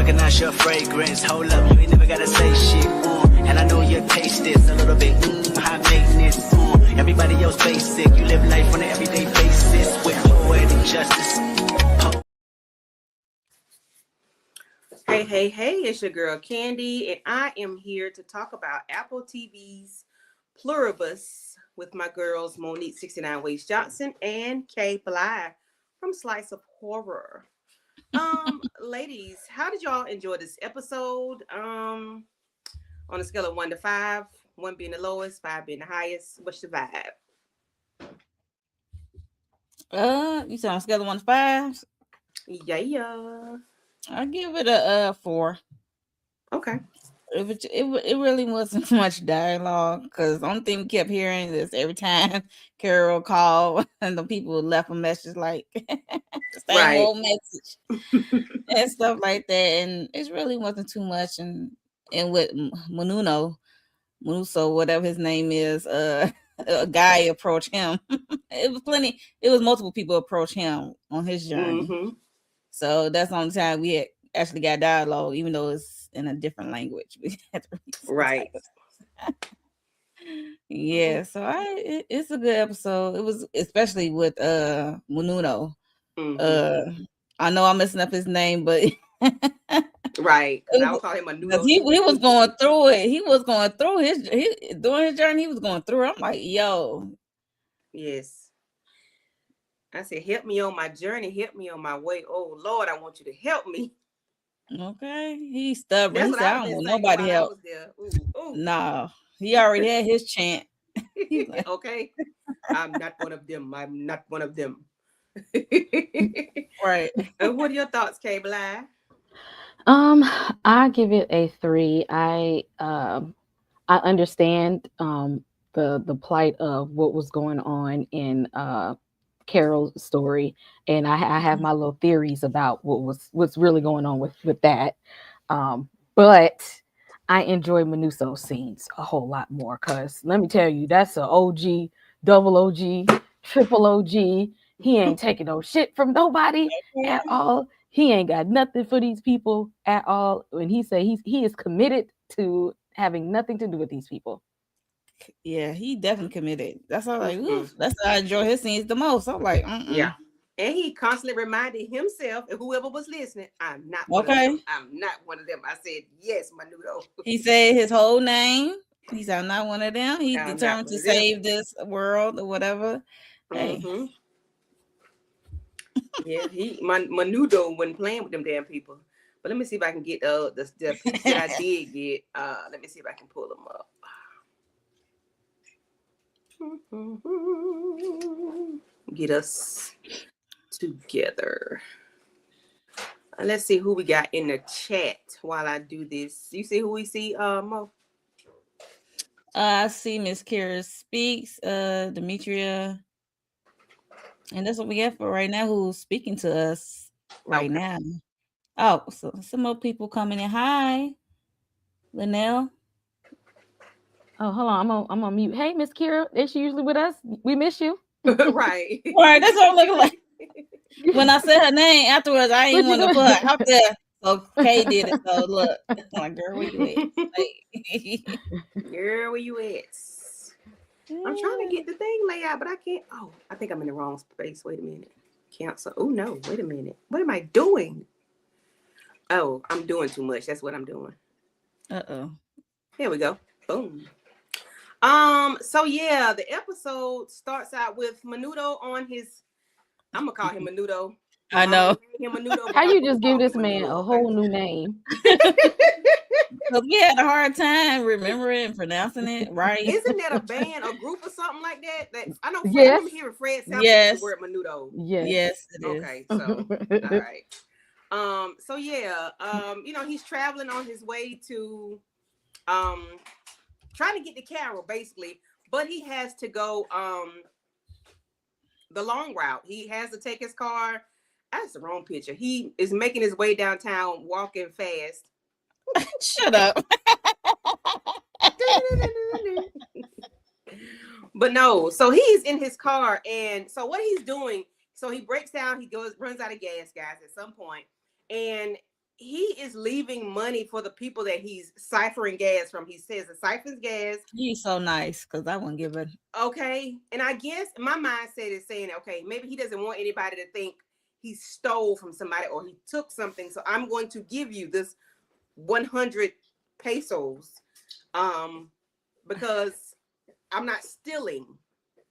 recognize your fragrance. Hold up, you ain't never gotta say shit. And I know your taste is a little bit high maintenance. Everybody else basic. You live life on an everyday basis with poetic justice. Hey, it's your girl Candy, and I am here to talk about Apple TV's PLUR1BUS with my girls Monique 69 Ways Johnson and Kay PLUR from Slice of Horror. Ladies, how did y'all enjoy this episode? On a scale of 1 to 5, 1 being the lowest, 5 being the highest, what's your vibe? You said on a scale of 1 to 5? Yeah. I give it a 4. Okay. It really wasn't much dialogue because the only thing we kept hearing is every time Carol called and the people left a message like same old message and stuff like that, and it really wasn't too much. And with Munuso, whatever his name is, a guy approached him. It was multiple people approach him on his journey. Mm-hmm. So that's the only time we had actually got dialogue, even though it's in a different language. We had to read right. Yeah, so it's a good episode. It was especially with Mununo. Mm-hmm. I know I'm messing up his name, but right. I would call him Mununo. He was going through it. He was going through during his journey. He was going through it. I'm like, yo. Yes. I said, help me on my journey. Help me on my way. Oh, Lord, I want you to help me. Okay. He's stubborn. He said, I don't want nobody help. Ooh. No. He already had his chant. Like, okay. I'm not one of them. I'm not one of them. Right. And what are your thoughts, Kay PLUR? I give it a 3. I understand the plight of what was going on in Carol's story, and I have my little theories about what's really going on with that. But I enjoy Munuso's scenes a whole lot more because let me tell you, that's an OG, double OG, triple OG. He ain't taking no shit from nobody at all. He ain't got nothing for these people at all. When he say he is committed to having nothing to do with these people. Yeah, he definitely committed. That's all like, oof, that's how I enjoy his scenes the most. I'm like, yeah. And he constantly reminded himself and whoever was listening, I'm not one of them. I'm not one of them. I said, yes, Mununo. He said his whole name. He said, I'm not one of them. He's determined to save this world or whatever. Mm-hmm. Yeah, Mununo wasn't playing with them damn people. But let me see if I can get the picture that I did get. Let me see if I can pull them up. Get us together. Let's see who we got in the chat while I do this. You see who we see, Mo? I see Miss Kira Speaks, Demetria. And that's what we got for right now, who's speaking to us right now. Oh, so some more people coming in. Hi, Linnell. Oh, hold on. I'm on mute. Hey, Miss Kira, is she usually with us? We miss you. Right. Right. That's what I'm looking like. When I said her name afterwards, I didn't want to put her out there. So Kay did it. So look, I'm like, girl, where you at? Girl, where you at? I'm trying to get the thing laid out, but I can't. Oh, I think I'm in the wrong space. Wait a minute. Cancel. Oh no, wait a minute. What am I doing? Oh, I'm doing too much. That's what I'm doing. Uh-oh. Here we go. Boom. So yeah, the episode starts out with Mununo on his. I'm gonna call him Mununo. I know. How you just give this man a whole new name? Because we had a hard time remembering and pronouncing it right. Isn't that a band, a group, or something like that? I know. Fred, I remember hearing Fred sound the word Mununo. Yes, it is. Okay, so all right. So yeah, he's traveling on his way to, trying to get to Carol basically, but he has to go the long route. He has to take his car. That's the wrong picture. He is making his way downtown, walking fast. Shut up. But no, so he's in his car, and so what he's doing, so he breaks down, runs out of gas, guys, at some point, and he is leaving money for the people that he's ciphering gas from. He says it siphons gas. He's so nice because I wouldn't give it. Okay. And I guess my mindset is saying, okay, maybe he doesn't want anybody to think he stole from somebody or he took something. So I'm going to give you this 100 pesos because I'm not stealing.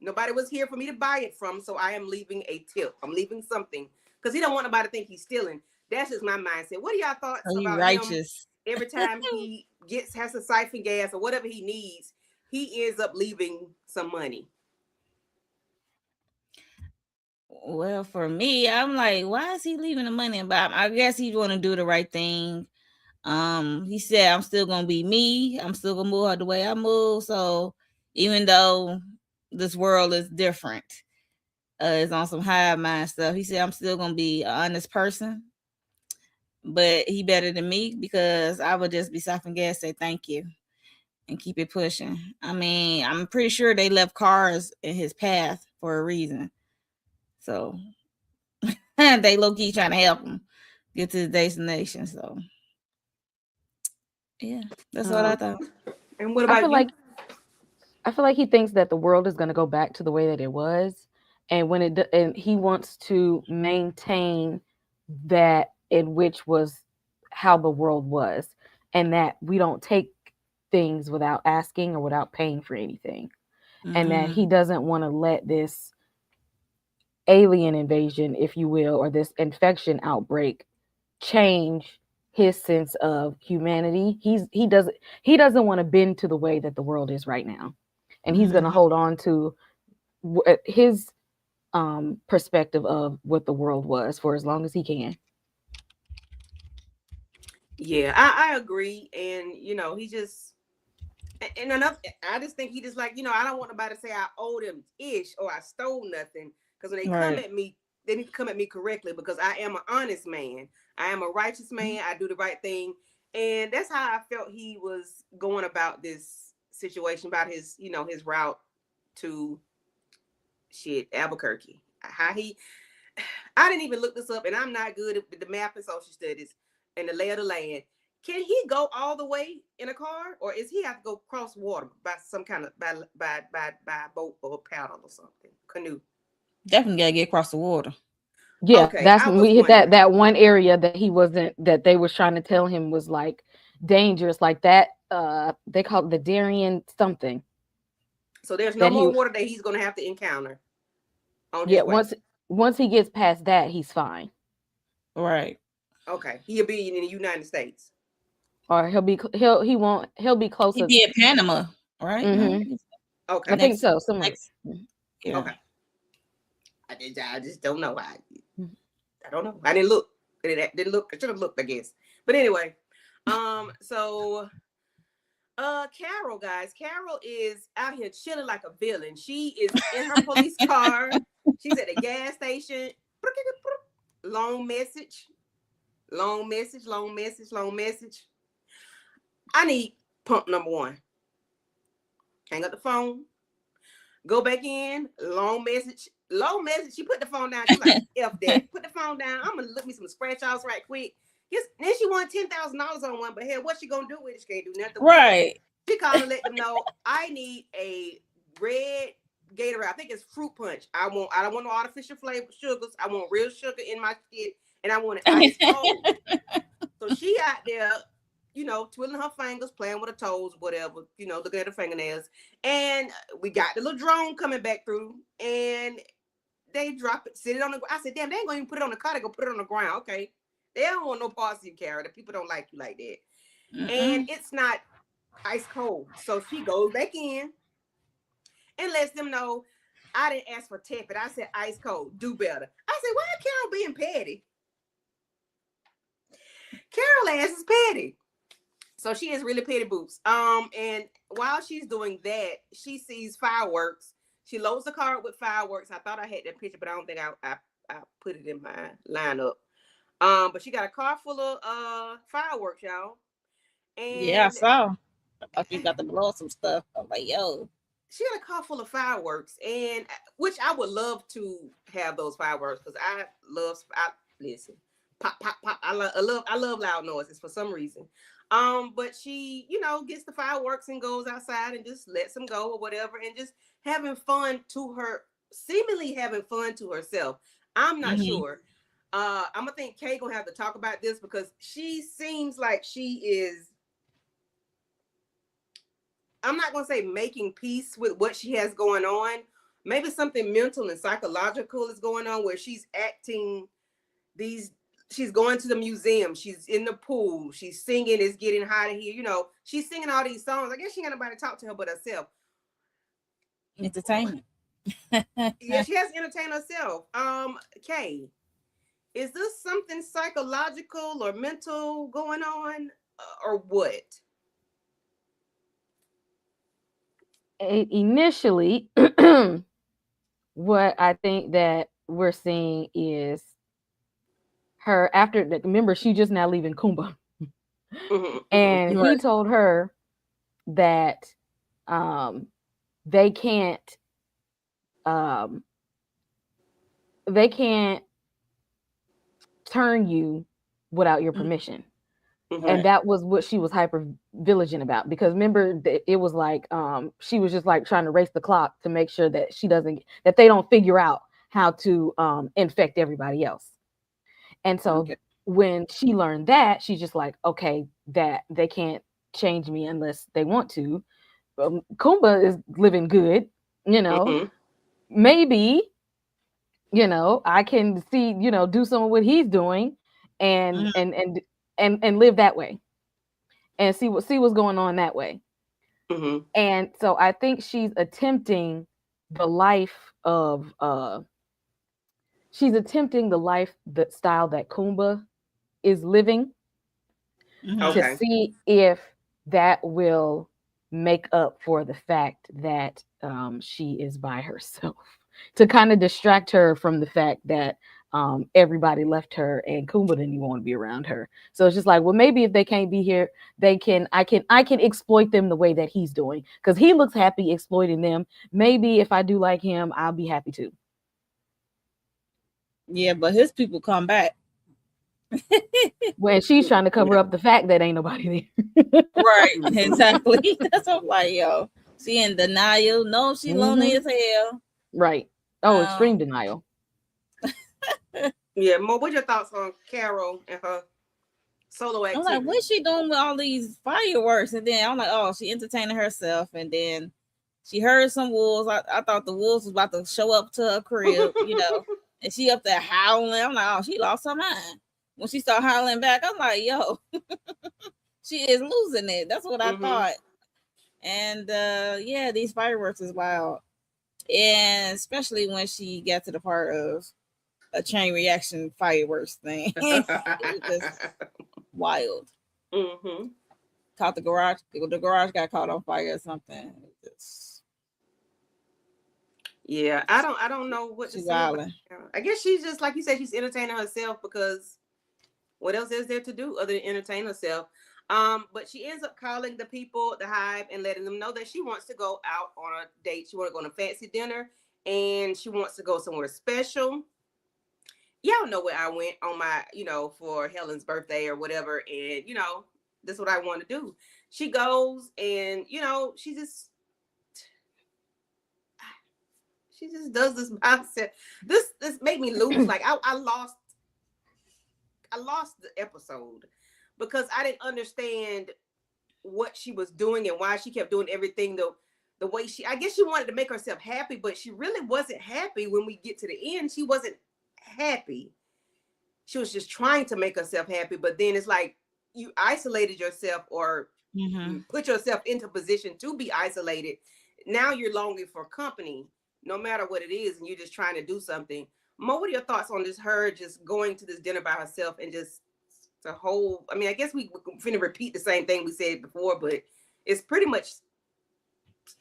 Nobody was here for me to buy it from, so I am leaving a tip. I'm leaving something because he don't want nobody to think he's stealing. That's just my mindset. What are y'all thoughts about righteous. him? Every time he has to siphon gas or whatever he needs, he ends up leaving some money. Well, for me, I'm like, why is he leaving the money? But I guess he's want to do the right thing. He said, I'm still gonna be me. I'm still gonna move the way I move. So even though this world is different, it's on some high mind stuff. He said, I'm still gonna be an honest person, but he better than me because I would just be stopping gas, say thank you, and keep it pushing. I mean, I'm pretty sure they left cars in his path for a reason. So they low key trying to help him get to his destination. So yeah, that's what I thought. And what about you? I feel like he thinks that the world is going to go back to the way that it was, and and he wants to maintain that in which was how the world was, and that we don't take things without asking or without paying for anything, and that he doesn't want to let this alien invasion, if you will, or this infection outbreak change his sense of humanity. He doesn't want to bend to the way that the world is right now, and he's going to hold on to his perspective of what the world was for as long as he can. Yeah, I agree. And he just and another I just think he just like, I don't want nobody to say I owed him ish or I stole nothing. Because when they come at me, they need to come at me correctly because I am an honest man. I am a righteous man. I do the right thing. And that's how I felt he was going about this situation, about his, his route to Albuquerque. I didn't even look this up, and I'm not good at the map and social studies and the lay of the land. Can he go all the way in a car, or is he have to go cross water by some kind of by boat or paddle or something, canoe? Definitely gotta get across the water. Yeah, Okay, that's when we hit that one area that that they was trying to tell him was like dangerous, like that. They call it the Darien something. So there's no more water that he's gonna have to encounter. Once he gets past that, he's fine. Right. Okay, he'll be in the United States, or he'll be closer. He'll be at Panama, right? Mm-hmm. Okay, I think so. Somewhere. Yeah. Okay. I just don't know. I don't know. I didn't look. Didn't look. I should have looked, I guess. But anyway, so Carol, guys. Carol is out here chilling like a villain. She is in her police car. She's at the gas station. Long message. I need pump number 1. Hang up the phone. Go back in. Long message. She put the phone down. She's like, F that. Put the phone down. I'm going to look me some scratch offs right quick. Then she won $10,000 on one, but hell, what she going to do with it? She can't do nothing. Right. She called and let them know, I need a red Gatorade. I think it's fruit punch. I don't want no artificial flavor sugars. I want real sugar in my shit, and I want it ice cold. So she out there, twiddling her fingers, playing with her toes, whatever, looking at her fingernails. And we got the little drone coming back through, and they drop it, sit it on the ground. I said, damn, they ain't going to even put it on the car. They're going to put it on the ground. Okay. They don't want no parts of you, Carol. The people don't like you like that. And it's not ice cold. So she goes back in and lets them know, I didn't ask for tepid. I said ice cold. Do better. I said, why Carol being petty? Carol ass is petty. So she is really petty boots. And while she's doing that, she sees fireworks. She loads the car up with fireworks. I thought I had that picture, but I don't think I put it in my lineup. But she got a car full of fireworks, y'all. And yeah, I saw. I thought you got to blow some stuff. I'm like, yo. She had a car full of fireworks, and which I would love to have those fireworks because listen. pop, pop, pop. I love loud noises for some reason. But she, gets the fireworks and goes outside and just lets them go or whatever, and just having fun to her, seemingly having fun to herself. I'm not sure. I'm gonna think Kay gonna have to talk about this because she seems like she is. I'm not gonna say making peace with what she has going on. Maybe something mental and psychological is going on where she's acting these. She's going to the museum. She's in the pool. She's singing. It's getting hot in here. She's singing all these songs. I guess she ain't got nobody to talk to her but herself. Entertainment. Yeah, she has to entertain herself. Kay, is this something psychological or mental going on, or what? Initially, what I think that we're seeing is her after. Remember, she just now leaving Kumba, and he told her that they can't turn you without your permission. And that was what she was hyper vigilant about, because remember it was like she was just like trying to race the clock to make sure that that they don't figure out how to infect everybody else. And so when she learned that, she's just like, okay, that they can't change me unless they want to. Kumba is living good, maybe, I can see, do some of what he's doing and live that way and see what's going on that way. And so I think she's attempting the life of the style that Kumba is living, to see if that will make up for the fact that she is by herself, to kind of distract her from the fact that everybody left her and Kumba didn't even want to be around her. So it's just like, well, maybe if they can't be here, I can exploit them the way that he's doing, because he looks happy exploiting them. Maybe if I do like him, I'll be happy too. Yeah, but his people come back. When she's trying to cover up the fact that ain't nobody there. Right, exactly. That's what I'm like, yo. She in denial. No, she lonely as hell. Right. Oh, extreme denial. Yeah, Mo, what's your thoughts on Carol and her solo activity? I'm like, what's she doing with all these fireworks? And then I'm like, oh, she entertaining herself. And then she heard some wolves. I thought the wolves was about to show up to her crib, and she up there howling. I'm like, oh, she lost her mind. When she started howling back, I'm like, yo, she is losing it. That's what I thought. And yeah, these fireworks is wild. And especially when she got to the part of a chain reaction fireworks thing. It was just wild. Caught the garage got caught on fire or something. Yeah, I don't know what to say. I guess she's just, like you said, she's entertaining herself, because what else is there to do other than entertain herself? But she ends up calling the people at the Hive and letting them know that she wants to go out on a date. She wants to go on a fancy dinner, and she wants to go somewhere special. Y'all know where I went on my, for Helen's birthday or whatever. And, this is what I want to do. She goes and, she just does this by herself. This made me lose. Like I lost the episode because I didn't understand what she was doing and why she kept doing everything the way I guess she wanted to make herself happy, but she really wasn't happy. When we get to the end, she wasn't happy. She was just trying to make herself happy, but then it's like you isolated yourself, or put yourself into a position to be isolated. Now you're longing for company, no matter what it is, and you're just trying to do something. Mo, what are your thoughts on this? Her just going to this dinner by herself and just the whole. I mean, I guess we're finna repeat the same thing we said before, but it's pretty much.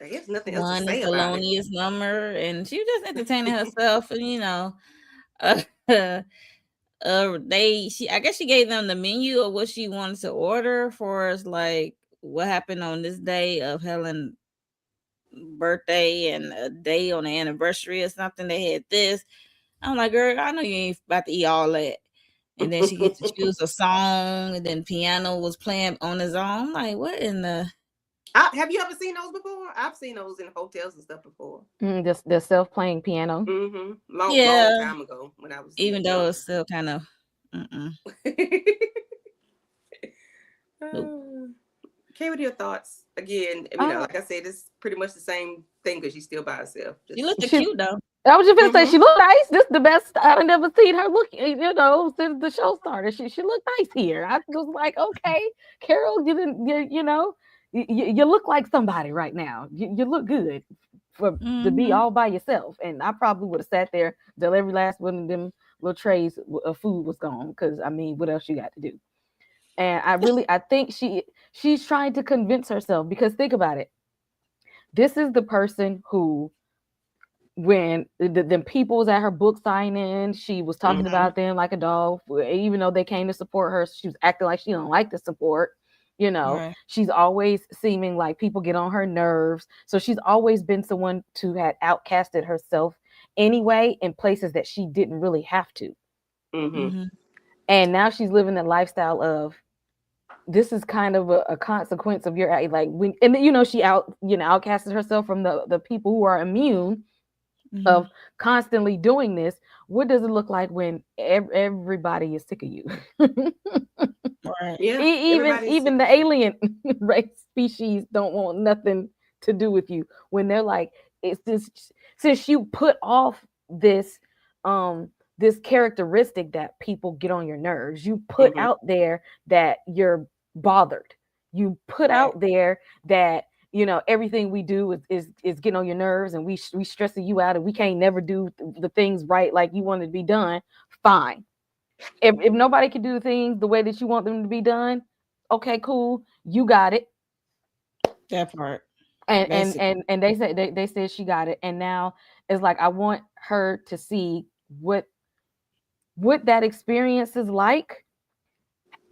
I guess nothing else to say about it. One is Thelonious number, and she was just entertaining herself, and I guess she gave them the menu of what she wanted to order for us, like what happened on this day of Helen's birthday and a day on the anniversary or something. They had this. I'm like, girl, I know you ain't about to eat all that. And then she gets to choose a song, and then piano was playing on his own. I'm like, what in the? Have you ever seen those before? I've seen those in hotels and stuff before. The self-playing piano. Long Yeah, time ago when I was even though young. it's still kind of. Nope. Okay, what are your thoughts? Again, like I said, it's pretty much the same thing because she's still by herself. You look cute though. I was just gonna say she looked nice. This is the best I've never seen her look. Since the show started, she looked nice here. I was like, okay, Carol, you look like somebody right now. You look good to be all by yourself. And I probably would have sat there till every last one of them little trays of food was gone. Because I mean, what else you got to do? And I think she's trying to convince herself, because think about it. This is the person who, when the people was at her book signing, she was talking about them like a dog. Even though they came to support her, she was acting like she don't like the support. Right. She's always seeming like people get on her nerves. So she's always been someone to had outcasted herself anyway in places that she didn't really have to. And now she's living the lifestyle of, this is kind of a consequence of your, like, when, and she outcasted herself from the people who are immune of constantly doing this. What does it look like when everybody is sick of you? Right. Yeah. Even the alien race species don't want nothing to do with you, when they're like, it's this, since you put off this this characteristic that people get on your nerves, you put out there that you're bothered, you put out there that everything we do is getting on your nerves, and we stressing you out, and we can't never do the things right like you want it to be done. Fine. If nobody can do the things the way that you want them to be done, okay, cool, you got it. That part. And they said she got it, and now it's like, I want her to see what that experience is like.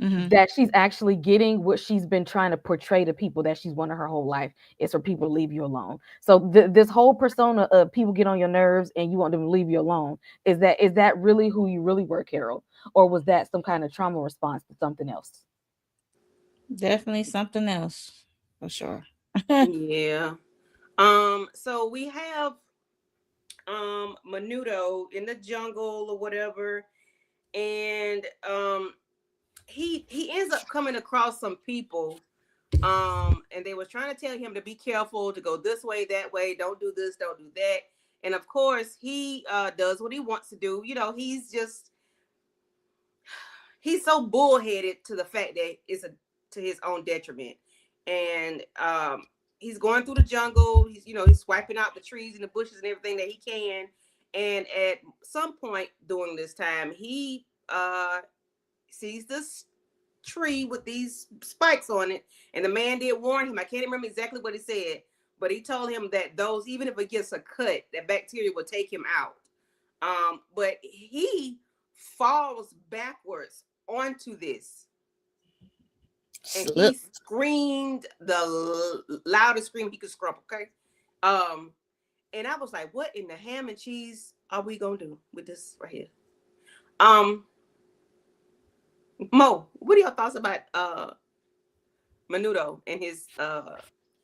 That she's actually getting what she's been trying to portray to people that she's wanted her whole life, is for people to leave you alone. So this whole persona of people get on your nerves and you want them to leave you alone, is that really who you really were, Carol? Or was that some kind of trauma response to something else? Definitely something else, for sure. Yeah. So we have Menudo in the jungle or whatever, and he ends up coming across some people, and they were trying to tell him to be careful, to go this way, that way, don't do this, don't do that. And of course he does what he wants to do. He's so bullheaded to the fact that it's to his own detriment. And he's going through the jungle. He's swiping out the trees and the bushes and everything that he can. And at some point during this time, he sees this tree with these spikes on it. And the man did warn him. I can't remember exactly what he said, but he told him that those, even if it gets a cut, that bacteria will take him out. But he falls backwards onto this, and he screamed the loudest scream he could scream. Okay. And I was like, what in the ham and cheese are we gonna do with this right here? Mo, what are your thoughts about Menudo and his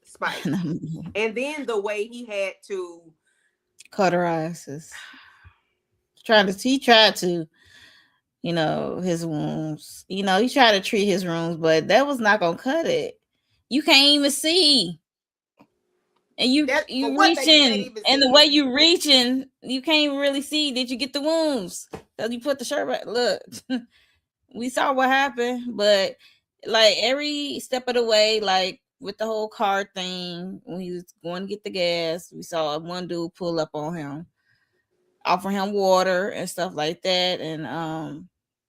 spike? And then the way he had to cauterize his, he tried to his wounds. He tried to treat his wounds, but that was not gonna cut it. You can't even see. And you reaching, and the way you reaching, you can't really see. Did you get the wounds? So you put the shirt back. Look, we saw what happened, but like every step of the way, like with the whole car thing, when he was going to get the gas, we saw one dude pull up on him, offer him water and stuff like that. And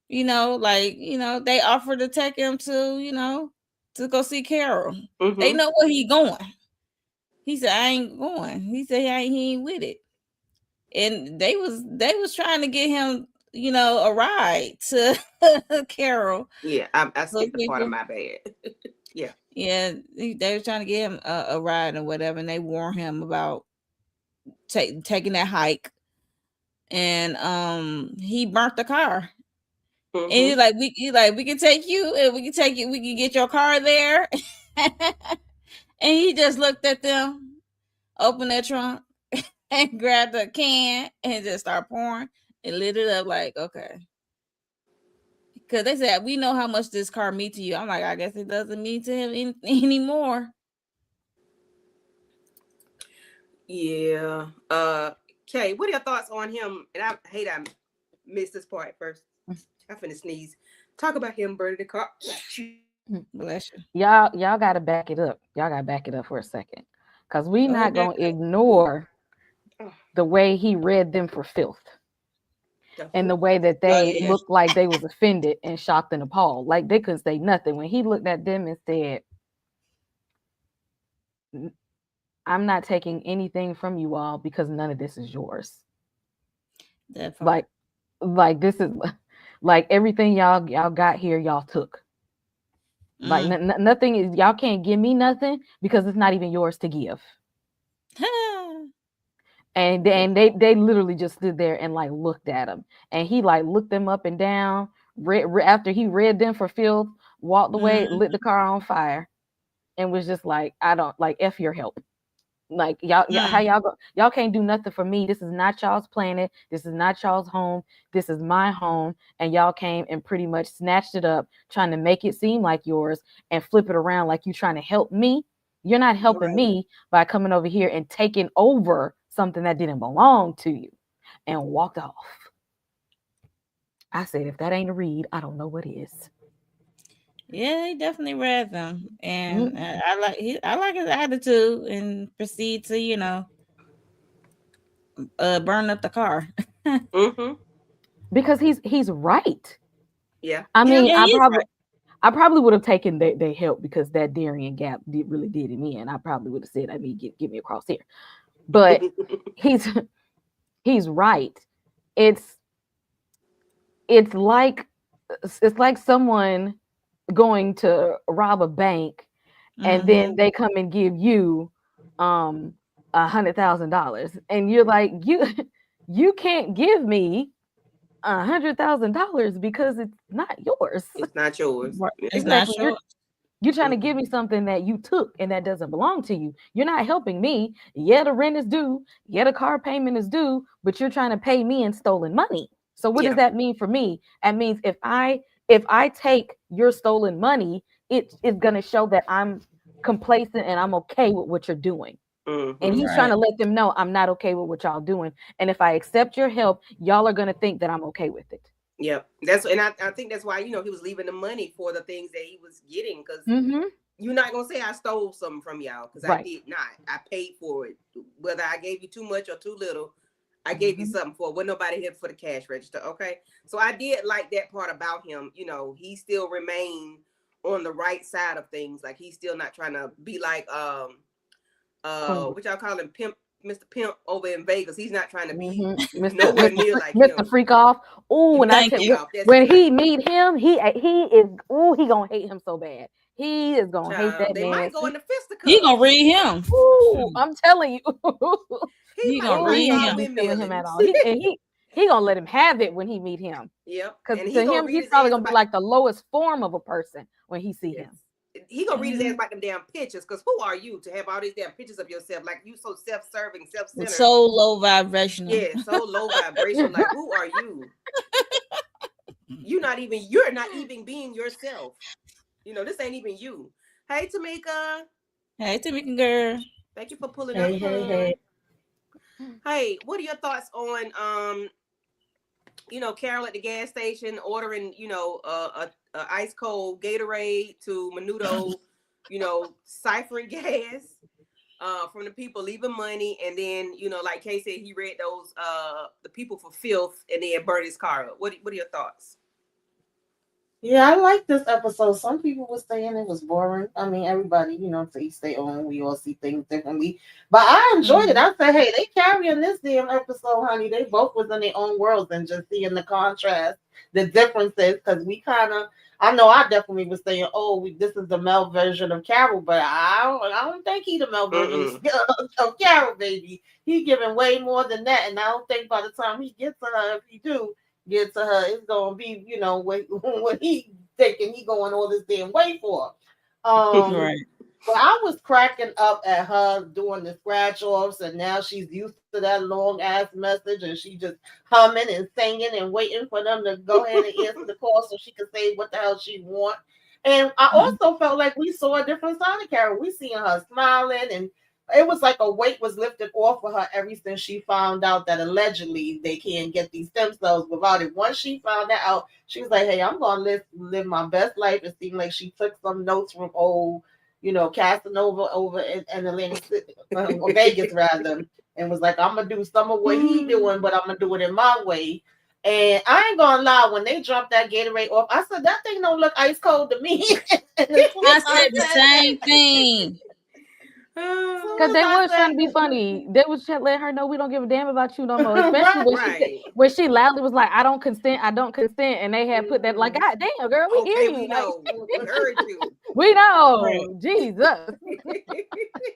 they offered to take him to to go see Carol. They know where he going. He said, I ain't going. He said he ain't with it. And they was trying to get him, a ride to Carol. Yeah, I skipped the part of my bad. Yeah. Yeah, they were trying to get him a ride or whatever, and they warned him about taking that hike. And he burnt the car. And he's like, we can take you, and we can get your car there. And he just looked at them, opened their trunk, and grabbed a can and just started pouring and lit it up. Like, okay. Because they said, we know how much this car means to you. I'm like, I guess it doesn't mean to him anymore. Yeah. Kay, what are your thoughts on him? And I hate I missed this part first. I'm finna sneeze. Talk about him burning the car. Bless you. Y'all gotta back it up. Y'all gotta back it up for a second. Because we not gonna ignore the way he read them for filth. And the way that they looked like they was offended and shocked and appalled. Like they couldn't say nothing. When he looked at them and said, I'm not taking anything from you all because none of this is yours. Like this is like everything y'all got here, y'all took. Like nothing is, y'all can't give me nothing because it's not even yours to give. And they literally just stood there and like looked at him, and he like looked them up and down. After he read them for filth, walked away, lit the car on fire, and was just like, I don't like F your help. Like y'all how y'all can't do nothing for me. This is not y'all's planet. This is not y'all's home. This is my home, and y'all came and pretty much snatched it up, trying to make it seem like yours and flip it around like you trying to help me. You're not helping me by coming over here and taking over something that didn't belong to you, and walked off. I said, if that ain't a read, I don't know what is. Yeah, he definitely read them, and I like his attitude and proceed to burn up the car. Because he's right. Yeah. I mean, yeah, I probably would have taken their help because that Darien gap really did it in. I probably would have said, I mean, get me across here. But he's right. It's like someone going to rob a bank, and then they come and give you $100,000, and you're like, you can't give me $100,000 because it's not yours. It's not yours. It's Exactly. not yours. You're trying to give me something that you took and that doesn't belong to you. You're not helping me. Yeah, the rent is due. Yeah, the car payment is due, but you're trying to pay me in stolen money. So what does that mean for me? That means if I take your stolen money, it is going to show that I'm complacent and I'm okay with what you're doing. And he's trying to let them know I'm not okay with what y'all doing. And if I accept your help, y'all are going to think that I'm okay with it. Yep. I think that's why, he was leaving the money for the things that he was getting. Because you're not going to say I stole something from y'all, because I did not. I paid for it. Whether I gave you too much or too little, I gave you something for it. Wasn't nobody here for the cash register. Okay. So I did like that part about him. He still remained on the right side of things. Like, he's still not trying to be like, what y'all call him, Pimp, Mr. Pimp over in Vegas. He's not trying to be nowhere near like Mr. him. Freak off. Oh, and I tell you, when he meet him, he is. Oh, he gonna hate him so bad. He is gonna hate that they man. Might go in the fisticuffs. He gonna read him. Ooh, I'm telling you. he gonna read him at all. He gonna let him have it when he meet him. Yep. Because to him, he's probably gonna be like the lowest form of a person when he see him. He gonna read his ass about them damn pictures, because who are you to have all these damn pictures of yourself? Like, you so self-serving, self-centered, so low vibrational. Yeah, so low vibrational. Like, who are you? You're not even being yourself. This ain't even you. Hey, Tamika. Hey, Tamika girl. Thank you for pulling up. Hey. Hey, what are your thoughts on Carol at the gas station ordering, a ice cold Gatorade to Menudo, ciphering gas from the people leaving money, and then like Kay said, he read those the people for filth and then burned his car up. What are your thoughts? Yeah, I like this episode. Some people were saying it was boring. I mean, everybody, to each their own. We all see things differently. But I enjoyed it. I said, hey, they carrying this damn episode, honey. They both was in their own worlds, and just seeing the contrast, the differences, because we kind of, I know I definitely was saying, this is the male version of Carol, but I don't think he the male version of Carol, baby. He giving way more than that, and I don't think by the time he gets to her, if he do, get to her, it's gonna be, you know, what he thinking he going all this damn way for. Um, Right. but I was cracking up at her doing the scratch offs, and now she's used to that long ass message, and she just humming and singing and waiting for them to go ahead and answer the call so she can say what the hell she want. And I also felt like we saw a different side of Carol. We seeing her smiling, and it was like a weight was lifted off of her ever since she found out that allegedly they can't get these stem cells without it. Once she found that out, she was like, "Hey, I'm gonna live my best life." It seemed like she took some notes from old, you know, Casanova over in Atlantic City, or Vegas rather, and was like, "I'm gonna do some of what he doing, but I'm gonna do it in my way." And I ain't gonna lie, when they dropped that Gatorade off, I said that thing don't look ice cold to me. And as soon I as said the said same that, thing. Because they was trying to be funny. They was letting her know we don't give a damn about you no more. Especially when she said, Right. when she loudly was like, "I don't consent, I don't consent," and they had put that like, "God damn, girl, we hear Okay, you. we Like, know. We heard you. we Right. know, Jesus."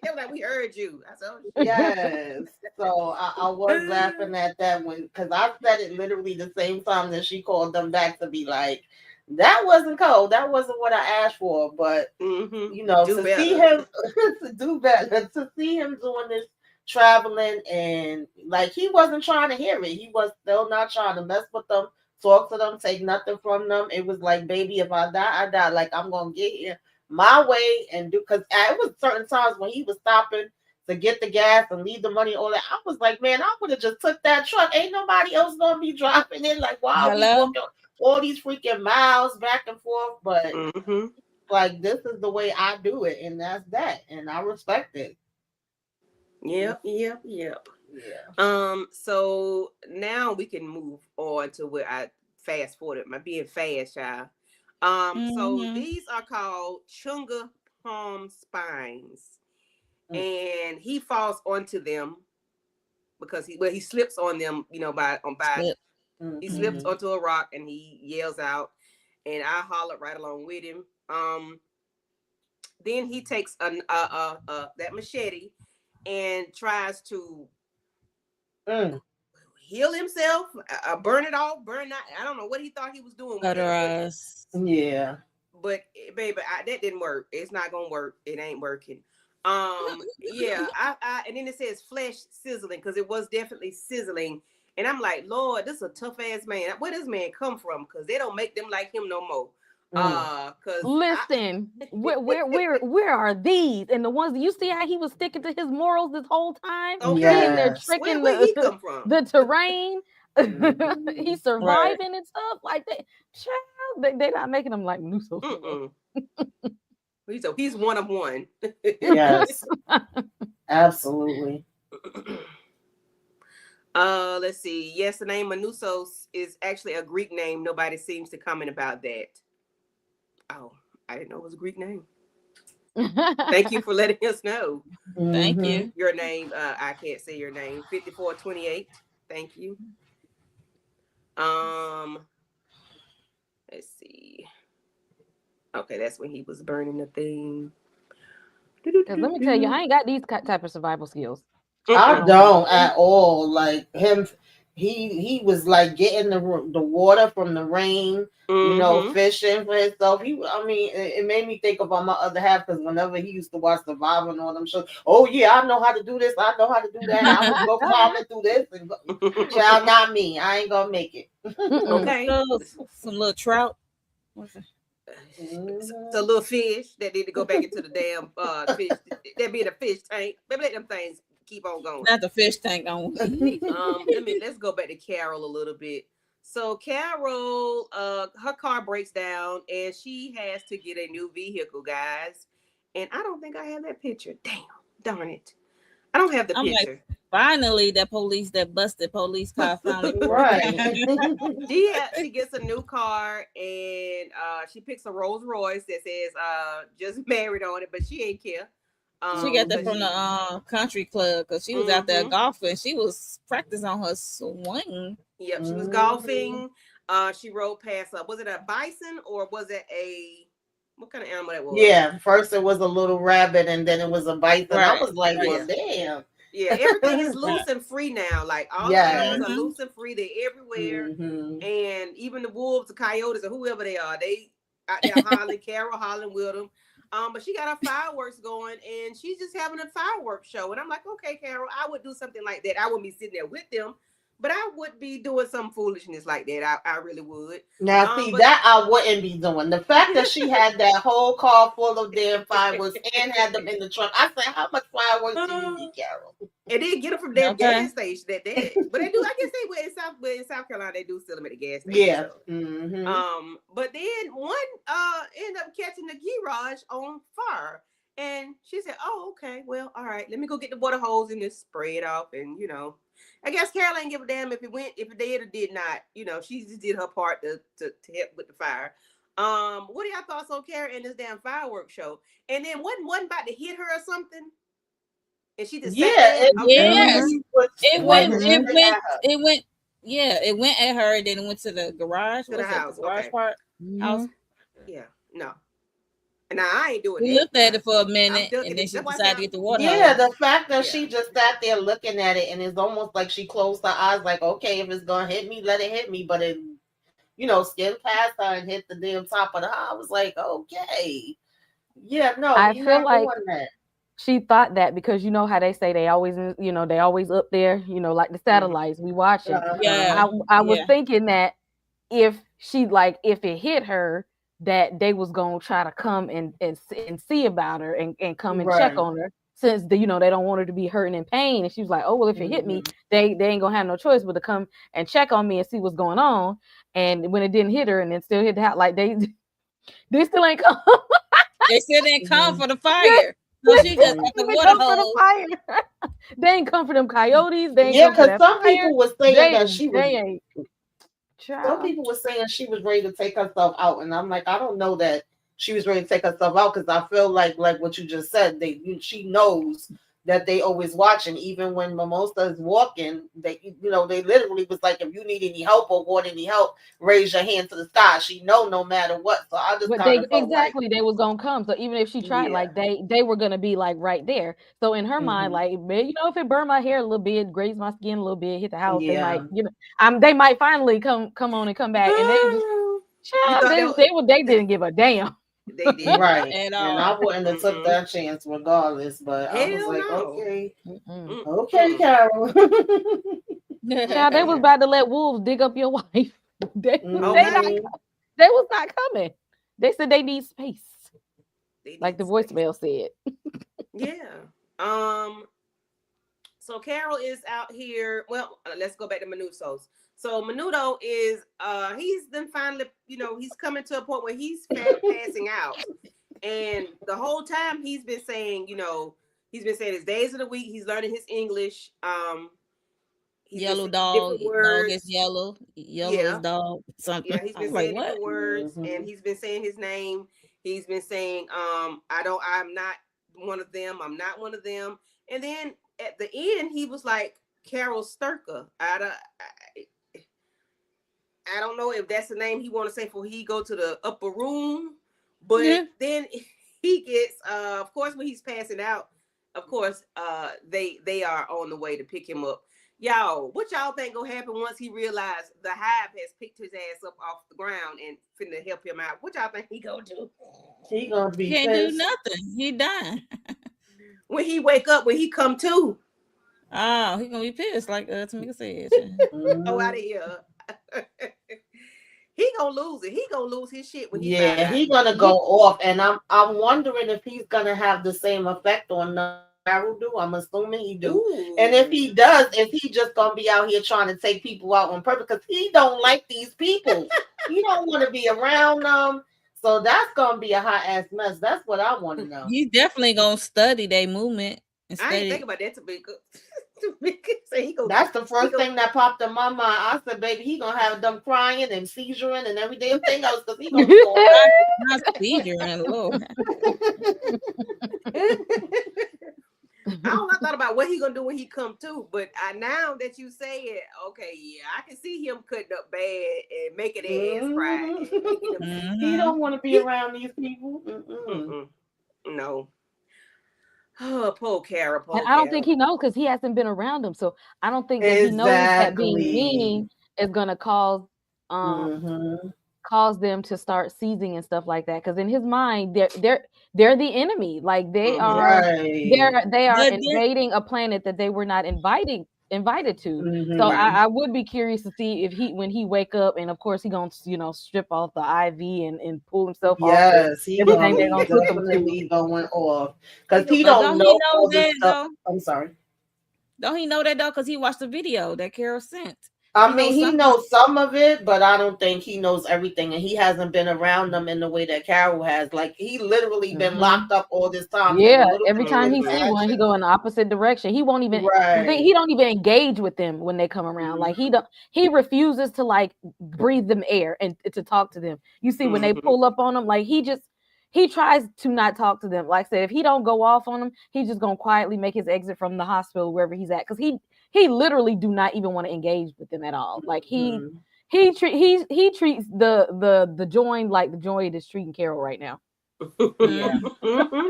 They were like, we heard you. I said, oh, yes. So I was laughing at that one because I said it literally the same time that she called them back to be like, that wasn't cold. That wasn't what I asked for. But mm-hmm. you know, Do to see better. him to do better, to see him doing this traveling, and like he wasn't trying to hear it. He was still not trying to mess with them, talk to them, take nothing from them. It was like, baby, if I die, I die. Like I'm gonna get here my way and do, because it was certain times when he was stopping to get the gas and leave the money, all that. I was like, man, I would have just took that truck. Ain't nobody else gonna be driving in. Like, why are we Hello? walking all these freaking miles back and forth? But Mm-hmm. like, this is the way I do it, and that's that, and I respect it. Yep. Yeah. So now we can move on to where I fast forwarded. My being fast, y'all. So Mm-hmm. these are called chunga palm spines, Mm. and he falls onto them because he slips on them, you know, by Slip. he Mm-hmm. slips onto a rock and he yells out, and I hollered right along with him. Then he takes that machete and tries to Mm. heal himself, burn it off, burn that. I don't know what he thought he was doing with that, Cauterize. Yeah. but baby, that didn't work. It's not gonna work. It ain't working. Yeah, I and then it says flesh sizzling because it was definitely sizzling, and I'm like, Lord, this is a tough ass man. Where does man come from? Because they don't make them like him no more. Mm. Cause Listen, where are these? And the ones that you see how he was sticking to his morals this whole time. Okay, He in there Yes. tricking where he come from? the terrain. Mhm. He's Right. surviving and stuff like that. Child, they're not making him like Nuso. He's one of one. Yes. Absolutely. Let's see. Yes, the name Manusos is actually a Greek name. Nobody seems to comment about that. Oh, I didn't know it was a Greek name. Thank you for letting us know. Thank Mhm. you. Your name, I can't say your name. 5428. Thank you. Let's see. Okay, that's when he was burning the thing. Because let me tell you, I ain't got these type of survival skills. I Mm-mm. don't at all. Like him, he was like getting the water from the rain, you know, Mm-hmm. fishing for himself. I mean, it made me think about my other half, because whenever he used to watch Survivor and all them shows, oh yeah, I know how to do this, I know how to do that. I would go climbing through this, and child, not me. I ain't gonna make it. Okay. Some little trout. What's it? It's Mhm. a little fish that need to go back into the damn fish. That be in a fish tank. Maybe let them things keep on going. Not the fish tank on. Let's go back to Carol a little bit. So Carol, her car breaks down and she has to get a new vehicle, guys. And I don't think I have that picture. Damn, darn it. I don't have the I'm like, picture. finally, that busted police car finally broke Right. down. She gets a new car and she picks a Rolls Royce that says just married on it, but she ain't care. She got that Because from the country club because she was out there golfing. She was practicing on her swing. Yep, she was Mhm. golfing. She rode past was it a bison or was it what kind of animal that was? Yeah, first it was a little rabbit, and then it was a bison. I Right, was like, well, right. damn. Yeah, everything is loose and free now. Like all the Yes. animals are loose and free. They're everywhere. Mhm. And even the wolves, the coyotes, or whoever they are, they out there hollering, Carol hollering with them. But she got her fireworks going, and she's just having a fireworks show. And I'm like, okay, Carol, I would do something like that. I wouldn't be sitting there with them, but I would be doing some foolishness like that. I really would. Now, see, But that I wouldn't be doing. The fact that she had that whole car full of damn fireworks and had them in the trunk, I said, how much fireworks do you need, Carol? and then get them from their Okay. gas station. But they do. I guess they were in South Carolina. They do sell them at the gas station. Yeah. So. Mm-hmm. But then one ended up catching the garage on fire. And she said, oh, okay, well, all right, let me go get the water hose and just spray it off. And, I guess Carol ain't give a damn if it did or did not. She just did her part to help with the fire. What are y'all thoughts on Carol and this damn fireworks show? And then wasn't about to hit her or something? And she just sat there? Yes. It went at her, then it went to the garage. To the house. The garage part? House. Yeah, no. Now I ain't doing We that. looked at it for a minute, and then she decided to get the water. Yeah, the fact that she just sat there looking at it, and it's almost like she closed her eyes, like, okay, if it's gonna hit me, let it hit me. But it, skimmed past her and hit the damn top of the house. I was like, okay, yeah, no, I feel like that. She thought that because you know how they say they always, they always up there, like the satellites we watching. Yeah, I was thinking that if it hit her, that they was gonna try to come and see about her and come and check on her, since they don't want her to be hurting in pain. And she was like, oh well, if it hit me, they ain't gonna have no choice but to come and check on me and see what's going on. And when it didn't hit her and it still hit the house, like they still ain't come. They still didn't come for the fire. So she just got the water hose. They ain't come for them coyotes. They ain't yeah, because some people were saying that she was. They ain't. Some people were saying she was ready to take herself out, and I'm like, I don't know that she was ready to take herself out, because I feel like what you just said, she knows that they always watching. Even when Mimosa is walking, they literally was like, if you need any help or want any help, raise your hand to the sky. She know no matter what. So I just they was gonna come. So even if she tried, like they were gonna be like right there. So in her mind, like, if it burned my hair a little bit, grazed my skin a little bit, hit the house, they might, they might finally come on and come back. And they didn't give a damn. They did right, and I wouldn't have took that chance regardless. But I was like, okay, Carol. Child, they was about to let wolves dig up your wife. They was not coming. They said they need space, like the voicemail said. Yeah. So Carol is out here. Well, let's go back to Menudo's. So Menudo is he's then finally, he's coming to a point where he's passing out. And the whole time he's been saying, his days of the week, he's learning his English. Yellow dog. Dog is yellow. Yellow is dog. Something. Yeah, he's been saying different words, and he's been saying his name. He's been saying, I'm not one of them. I'm not one of them. And then at the end, he was like, Carol Sturka. I don't know if that's the name he want to say before he go to the upper room, but then he gets, of course, when he's passing out, of course, they are on the way to pick him up. Y'all, what y'all think gonna happen once he realized the hive has picked his ass up off the ground and finna help him out? What y'all think he gonna do? He gonna be can't pissed. do nothing. He done. When he wake up, when he come to, oh, he gonna be pissed, like Tamika said. Oh, out of here. He gonna lose it. He gonna lose his shit when he he gonna go off, and I'm wondering if he's gonna have the same effect on Carol do. I'm assuming he do. Ooh. And if he does, is he just gonna be out here trying to take people out on purpose? Because he don't like these people. He don't want to be around them. So that's gonna be a hot ass mess. That's what I want to know. He's definitely gonna study their movement. I ain't think about that, Tamika. That's the first thing that popped in my mind. I said, baby, he gonna have them crying and seizuring and every damn thing else, because he gonna be going not seizuring, Lord. I thought about what he gonna do when he come to, but now that you say it, okay, yeah, I can see him cutting up bad and making ass cry. He don't want to be around these people. No. Oh, poor Carol, And poor I don't think Carol. he knows because he hasn't been around them. So I don't think that he knows that being Exactly. mean is gonna um Mm-hmm. cause them to start seizing and stuff like that. Because in his mind, they're the enemy. Like Mm-hmm. Right. they are But then, invading a planet that they were not invited to. So Mm-hmm. Right. I would be curious to see if when he wake up, and of course he gonna strip off the IV and pull himself off of Yes, he everything gonna they're be gonna hook him to. definitely going off He because gonna he but don't don't he know know all the that stuff. though? I'm sorry. Don't he know that though? Because he watched the video that Carol sent. He I mean, knows he something. knows some of it, but I don't think he knows everything, and he hasn't been around them in the way that Carol has. Like he literally been Mhm. locked up all this time, so the Yeah, little every bit of time he Mm-hmm. see one, he interaction, go in the opposite direction. He won't even the thing. right? He don't even engage with them when they come around. Like Mhm. he refuses to like breathe them air and to talk to them. You see, when they Mm-hmm. pull up on him, like he tries to not talk to them. Like I said, if he don't go off on them, he's just gonna quietly make his exit from the hospital wherever he's at because he literally do not even want to engage with them at all. Like Mhm. he treats the joint like the joint is treating Carol right now. Yeah, Mm-hmm.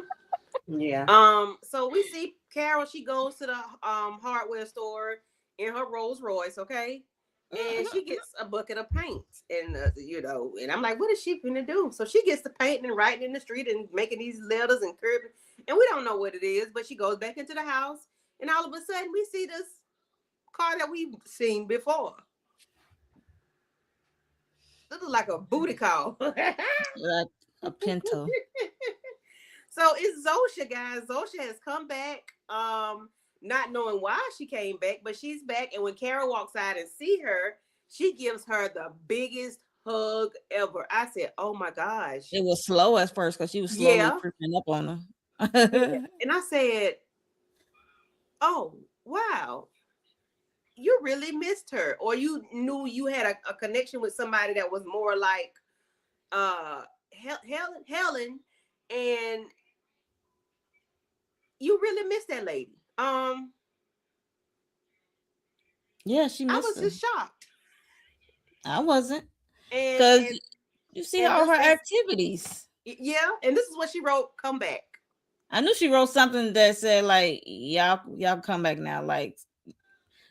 yeah. So we see Carol, she goes to the hardware store in her Rolls Royce, okay? And she gets a bucket of paint, and and I'm like, what is she gonna do? So she gets the paint and writing in the street and making these letters and curving, and we don't know what it is, but she goes back into the house, and all of a sudden we see this car that we've seen before. This is like a booty call. Like a Pinto. So it's Zosha, guys. Zosha has come back, not knowing why she came back, but she's back. And when Kara walks out and see her, she gives her the biggest hug ever. I said, "Oh my gosh, It was slow at first because she was slowly yeah, creeping up on yeah." her. And I said, "Oh wow, you really missed her, or you knew you had a connection with somebody that was more like Helen, and you really missed that lady." Yeah, she I missed was her. just shocked. I wasn't. And Because and you see and all this her is activities. yeah, and this is what she wrote, come back. I knew she wrote something that said like y'all come back now, like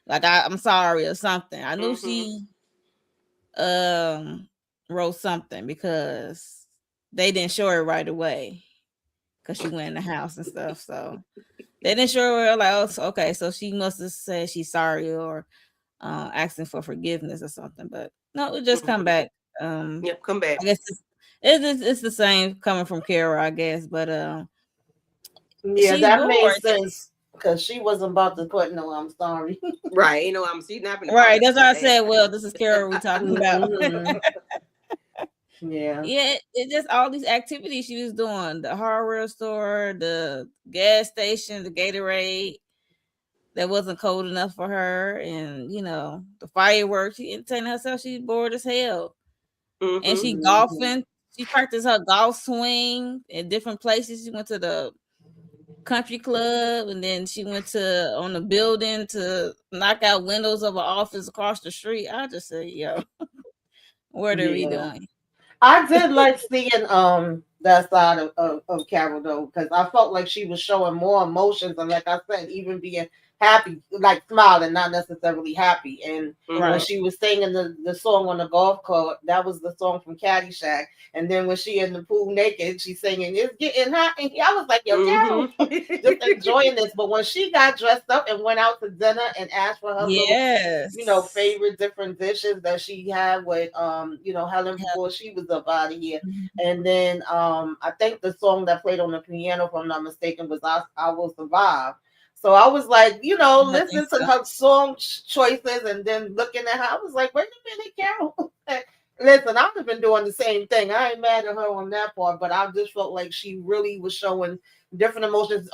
I'm sorry or something. I knew Mm-hmm. she um wrote something because they didn't show her right away because she went in the house and stuff. So they didn't show her like, oh, okay, so she must have said she's sorry or asking for forgiveness or something. But no, it just come Mm-hmm. back. Yep, come back. I guess it's the same coming from Kara, I guess, but Yeah, she's that made bored. sense because she wasn't about to put no. I'm sorry. Right. I'm she's not gonna Right, apologize that's for why I that. said, well, this is Kara we talking about. Hmm. Yeah. Yeah, it just all these activities she was doing, the hardware store, the gas station, the Gatorade that wasn't cold enough for her, and the fireworks. She entertained herself. She's bored as hell, and Mm-hmm. she Hmm. golfing. She practiced her golf swing in different places. She went to the country club, and then she went to on the building to knock out windows of an office across the street. I just said, yo, what are we Yeah. doing? I did like seeing that side of Carol though, because I felt like she was showing more emotions and like I said, even being happy, like smiling, not necessarily happy. And when Mm-hmm. Right. she was singing the song on the golf court, that was the song from Caddyshack. And then when she in the pool naked, she's singing "It's Getting Hot." And I was like, "Yo, Carol, just Mm-hmm. enjoying this." But when she got dressed up and went out to dinner and asked for her little Yes. favorite different dishes that she had with Helen before she was up out of here. Mhm. And then I think the song that played on the piano, if I'm not mistaken, was I Will Survive. So I was like, I think listening to so. her song choices and then looking at her, I was like, wait a minute, Carol. Listen, I've been doing the same thing. I ain't mad at her on that part, but I just felt like she really was showing different emotions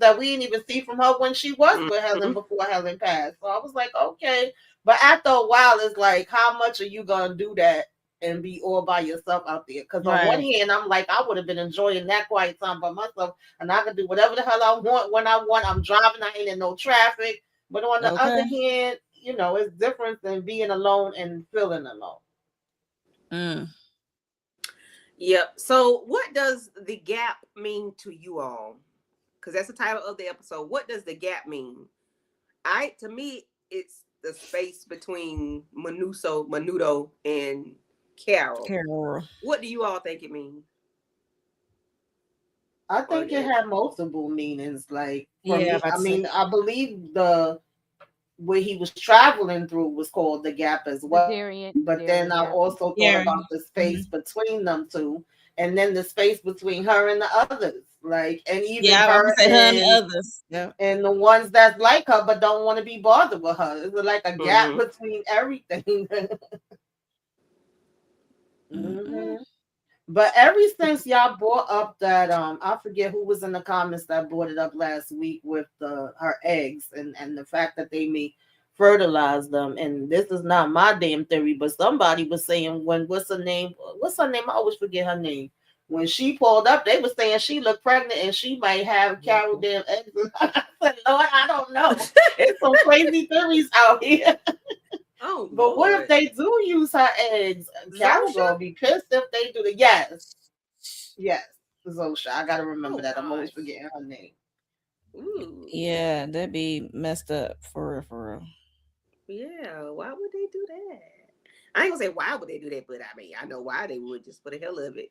that we didn't even see from her when she was with Helen before Helen passed. So I was like, okay. But after a while, it's like, how much are you gonna do that and be all by yourself out there? Because on one Right. hand, I'm like, I would have been enjoying that quiet time by myself, and I could do whatever the hell I want when I want. I'm driving, I ain't in no traffic. But on the other Okay. hand, it's different than being alone and feeling alone. Mm. Yep. So what does the gap mean to you all? because that's the title of the episode. What does the gap mean? To me, it's the space between Menudo, and Carol. Carol. What do you all think it means? I think it had multiple meanings. Like for Yeah, me, I mean, I believe the where he was traveling through was called the gap as well. But then I also thought about the space between them two, and then the space between her and the others. Like, and even her and others. Yeah. And the ones that's like her but don't want to be bothered with her. It's like a gap between everything. But ever since y'all brought up that I forget who was in the comments that brought it up last week with her eggs and the fact that they may fertilize them. And this is not my damn theory, but somebody was saying what's her name? I always forget her name. When she pulled up, they were saying she looked pregnant and she might have Carol damn eggs. I said, Lord, I don't know. It's some crazy theories out here. Oh, but Lord. What if they do use her eggs? Carol gonna be pissed if they do the yes. Zosha. I gotta remember that. I'm always forgetting her name. Ooh. Yeah, that'd be messed up for real. Yeah, why would they do that? I ain't gonna say why would they do that, but I mean I know why they would, just for the hell of it.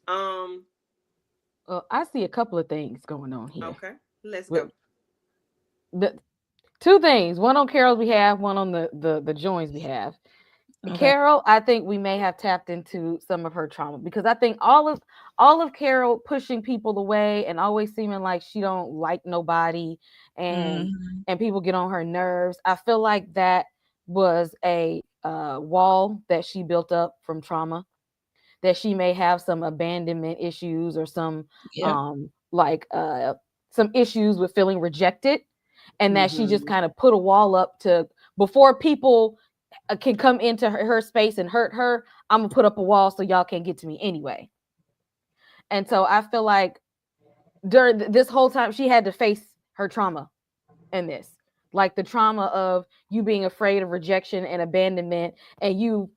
Well, I see a couple of things going on here. Okay, let's go. The two things, one on Carol's behalf, one on the Joins behalf. Okay. Carol, I think we may have tapped into some of her trauma, because I think all of Carol pushing people away and always seeming like she don't like nobody and people get on her nerves. I feel like that was a wall that she built up from trauma, that she may have some abandonment issues or some some issues with feeling rejected, and that she just kind of put a wall up to, before people can come into her space and hurt her, I'm gonna put up a wall so y'all can't get to me anyway. And so I feel like during this whole time she had to face her trauma in this, like the trauma of you being afraid of rejection and abandonment, and you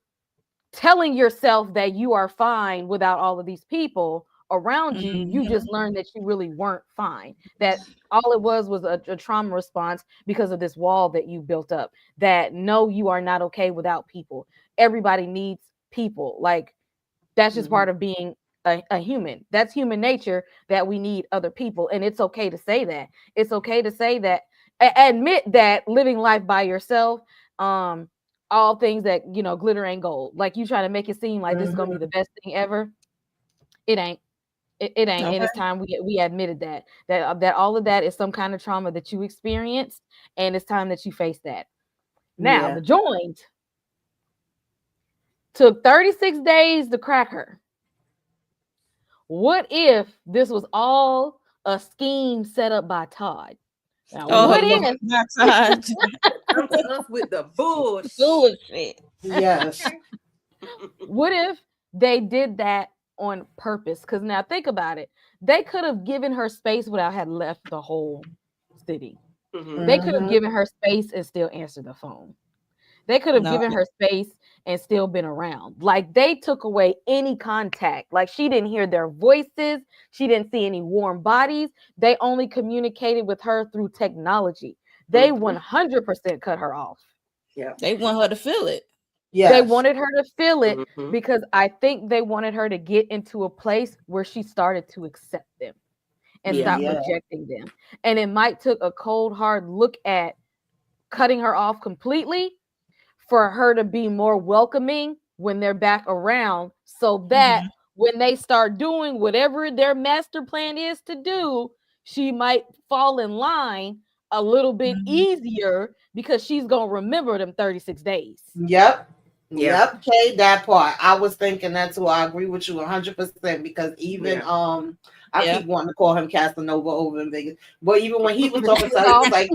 telling yourself that you are fine without all of these people around you. You just learned that you really weren't fine, that all it was a trauma response because of this wall that you built up, that no, you are not okay without people. Everybody needs people. Like, that's just part of being a human. That's human nature, that we need other people. And it's okay to say that. It's okay to say that, admit that living life by yourself, all things that, glitter ain't gold. Like, you try to make it seem like this is gonna be the best thing ever. It ain't. It ain't. Okay. And it's time we admitted that all of that is some kind of trauma that you experienced, and it's time that you face that. Now, the Joint took 36 days to crack her. What if this was all a scheme set up by Todd? Now, what if Todd come to us with the bullshit? Yes. What if they did that on purpose? Because now think about it. They could have given her space without having left the whole city. They could have given her space and still answered the phone. They could have given her space and still been around. Like, they took away any contact. Like, she didn't hear their voices. She didn't see any warm bodies. They only communicated with her through technology. They 100% cut her off. Yeah, they want her to feel it. Yes. They wanted her to feel it because I think they wanted her to get into a place where she started to accept them and stop rejecting them. And it might took a cold, hard look at cutting her off completely for her to be more welcoming when they're back around, so that when they start doing whatever their master plan is to do, she might fall in line a little bit easier, because she's going to remember them 36 days. Yep. Okay, that part. I was thinking that too. I agree with you 100%, because even I keep wanting to call him Casanova over in Vegas, but even when he was talking to her, he was like,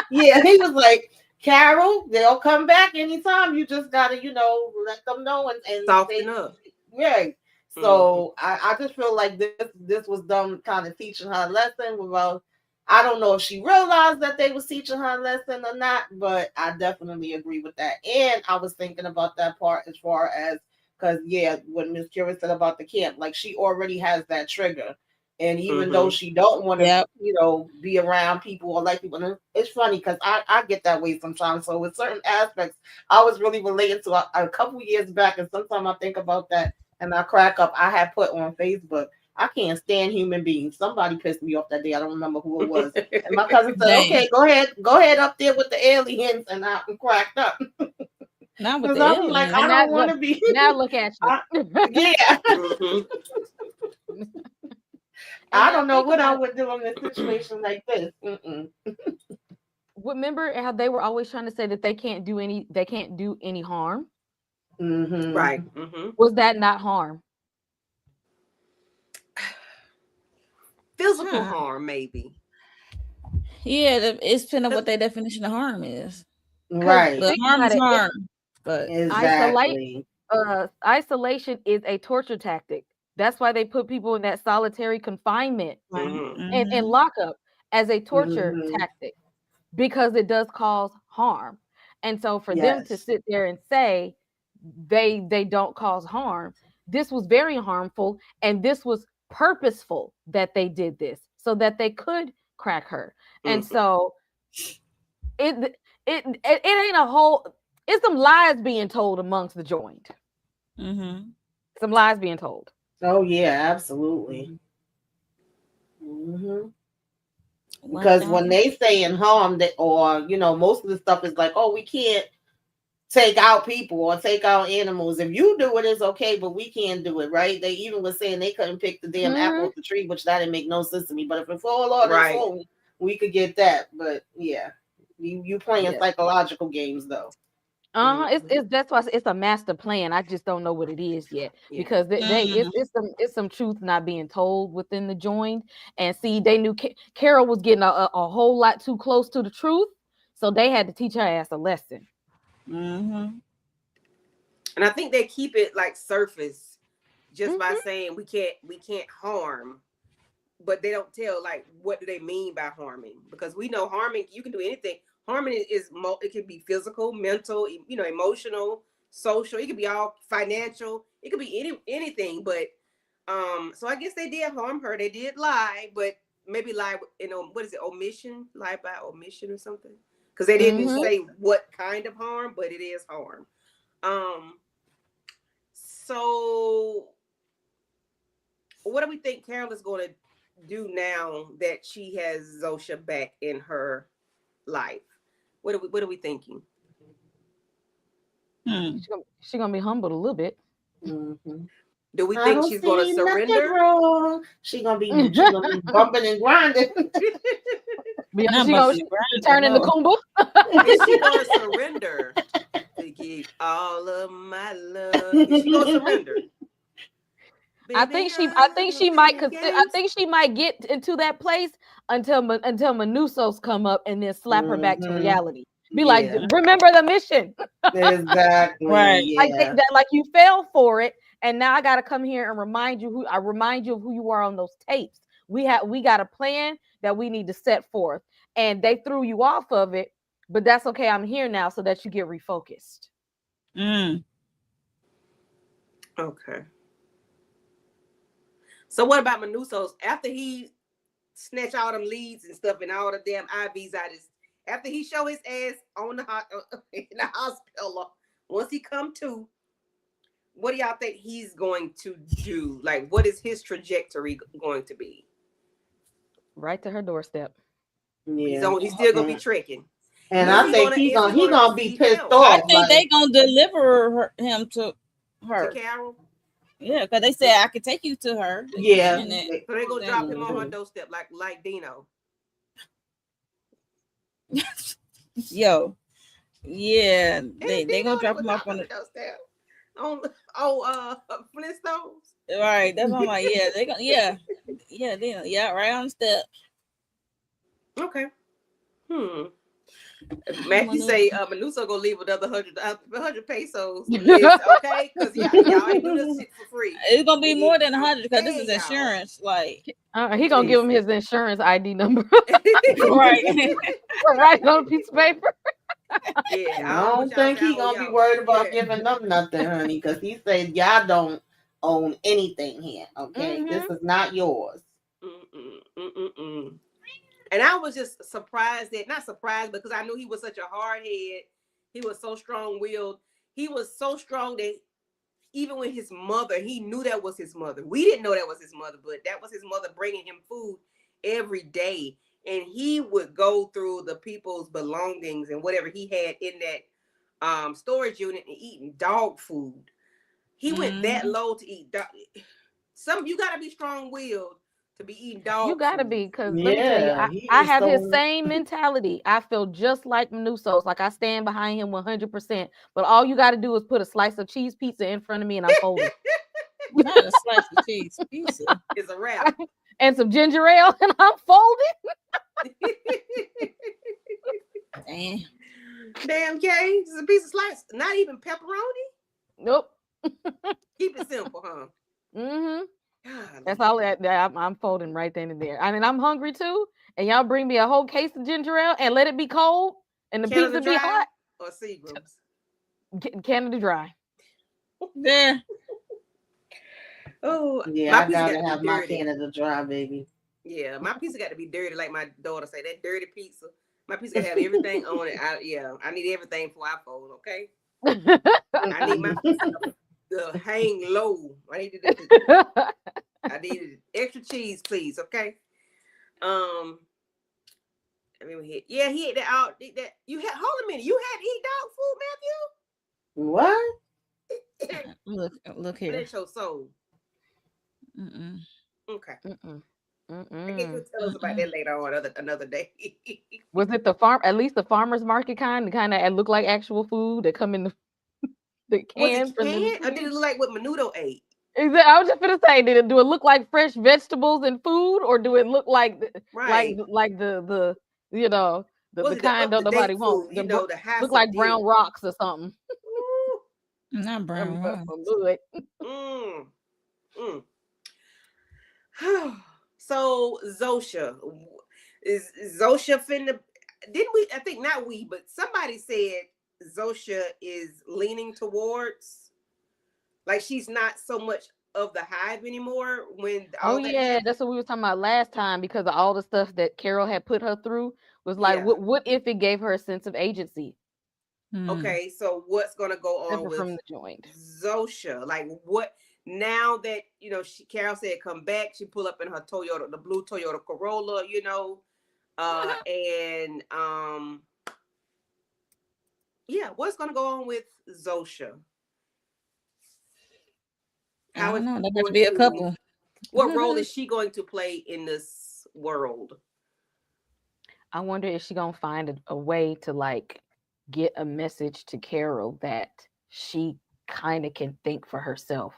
he was like, Carol, they'll come back anytime. You just gotta, let them know and soften up. Right. So I just feel like this was them kind of teaching her a lesson without. I don't know if she realized that they was teaching her a lesson or not, but I definitely agree with that. And I was thinking about that part as far as, because when Miss Kira said about the camp, like, she already has that trigger And even though she don't want to, Yep. be around people or like people, and it's funny because I get that way sometimes. So with certain aspects, I was really related to a couple years back, and sometimes I think about that and I crack up. I had put on Facebook, I can't stand human beings. Somebody pissed me off that day. I don't remember who it was. And my cousin said, Dang. "Okay, go ahead up there with the aliens," and I cracked up. Not with Because the I'm aliens. like, I don't want to be. Now look at you. Yeah. I don't know what I about, would do in a situation like this. remember how they were always trying to say that they can't do any harm? Right. Was that not harm? Physical harm, maybe. Yeah, it's depending on what their definition of harm is. Right. But harm is harm. But exactly. Isolation is a torture tactic. That's why they put people in that solitary confinement and lockup as a torture tactic, because it does cause harm. And so for them to sit there and say they don't cause harm, this was very harmful, and this was purposeful that they did this so that they could crack her. And so it ain't a whole, it's some lies being told amongst the joined. Some lies being told. Oh yeah, absolutely. Because when they say in harm, that, or most of the stuff is like, oh, we can't take out people or take out animals. If you do it, it's okay, but we can't do it, right? They even were saying they couldn't pick the damn apple off the tree, which that didn't make no sense to me. But if it's all on its own, we could get that. But yeah, you playing psychological games though. It's that's why it's a master plan. I just don't know what it is yet, because it's some truth not being told within the joint. And see, they knew Carol was getting a whole lot too close to the truth, so they had to teach her ass a lesson. And I think they keep it like surface, just by saying we can't harm, but they don't tell like what do they mean by harming, because we know harming, you can do anything. Harming is it can be physical, mental, emotional, social. It could be all financial. It could be anything. But so I guess they did harm her. They did lie, but maybe lie what is it? Omission, lie by omission or something. Because they didn't say what kind of harm, but it is harm. So what do we think Carol is going to do now that she has Zosha back in her life? What are we thinking? She's gonna be humbled a little bit. Do we think she's going to surrender? She's gonna be bumping and grinding. She's gonna turn into Kumba. Is she going to surrender to give all of my love? Is she going to surrender? I think she might get into that place until Manusos come up and then slap her back to reality. Be like, remember the mission. Exactly. Right. I think that like you fell for it, and now I got to come here and remind you of who you are on those tapes. We got a plan that we need to set forth, and they threw you off of it, but that's okay. I'm here now so that you get refocused. Okay. So what about Manusos? After he snatch all them leads and stuff and all the damn IVs out his, after he show his ass in the hospital, once he come to, what do y'all think he's going to do? Like, what is his trajectory going to be? Right to her doorstep. Yeah. He's still gonna be trekking. And I think he's gonna be pissed off. I think they gonna deliver him to her. To Carol. Yeah, because they said I could take you to her. Yeah. So they gonna drop him on her doorstep like Dino. Yo. Yeah. They gonna drop him off on the doorstep. On Flintstones. Right. That's what I'm like. Yeah, they gonna right on the steps. Okay. Matthew say Manuso gonna leave another 100 pesos. Okay, because y'all ain't do this shit for free. It's gonna be more than 100 because this is insurance. Like he gonna give him his insurance ID number. Right. Right on a piece of paper. Yeah, I don't think he gonna be worried about giving them nothing, honey, because he said y'all don't own anything here. Okay, this is not yours. And I was just surprised not surprised, because I knew he was such a hard head. He was so strong-willed. He was so strong that even with his mother, he knew that was his mother. We didn't know that was his mother, but that was his mother bringing him food every day. And he would go through the people's belongings and whatever he had in that storage unit and eating dog food. He went that low to eat dog. You got to be strong-willed to be eating dog You gotta food. be, because let me tell you, I have his same mentality. I feel just like Manusos, like I stand behind him 100%. But all you got to do is put a slice of cheese pizza in front of me, and I'm folded. Not a slice of cheese pizza. It's a wrap. And some ginger ale, and I'm folded. Damn, Kay, just a piece of slice, not even pepperoni. Nope. Keep it simple, huh? Mm-hmm. God, That's all that I'm folding right then and there. I mean, I'm hungry too, and y'all bring me a whole case of ginger ale and let it be cold, and the Canada pizza be hot. Or Seagram's? Canada Dry. Yeah. Oh, yeah, I gotta have my Canada Dry, baby. Yeah, my pizza got to be dirty, like my daughter say. That dirty pizza. My pizza got to have everything on it. I need everything before I fold. Okay. I need my pizza to hang low. I need extra cheese, please. Okay. I mean, he ate that out. That you had. Hold a minute. You had to eat dog food, Matthew? What? Look here. That's your soul. Okay. I guess you'll tell us about that later on another day. Was it at least the farmer's market kind that look like actual food that come in the cans? Was it canned, or did it look like what Menudo ate? I was just gonna say, do it look like fresh vegetables and food, or do it look like the the kind that nobody wants? The look like brown rocks or something. Not brown rocks. So Zosha, is Zosha finna? Didn't we? I think not we, but somebody said Zosha is leaning towards, like, she's not so much of the hive anymore. That's what we were talking about last time, because of all the stuff that Carol had put her through. Was like, what if it gave her a sense of agency? Okay, so what's gonna go on with from the joint Zosha? Like, what now that Carol said come back, she pull up in her Toyota, the blue Toyota Corolla, and what's gonna go on with Zosha? I don't know. There got to be a couple. What role is she going to play in this world? I wonder if she gonna find a way to like get a message to Carol that she kind of can think for herself,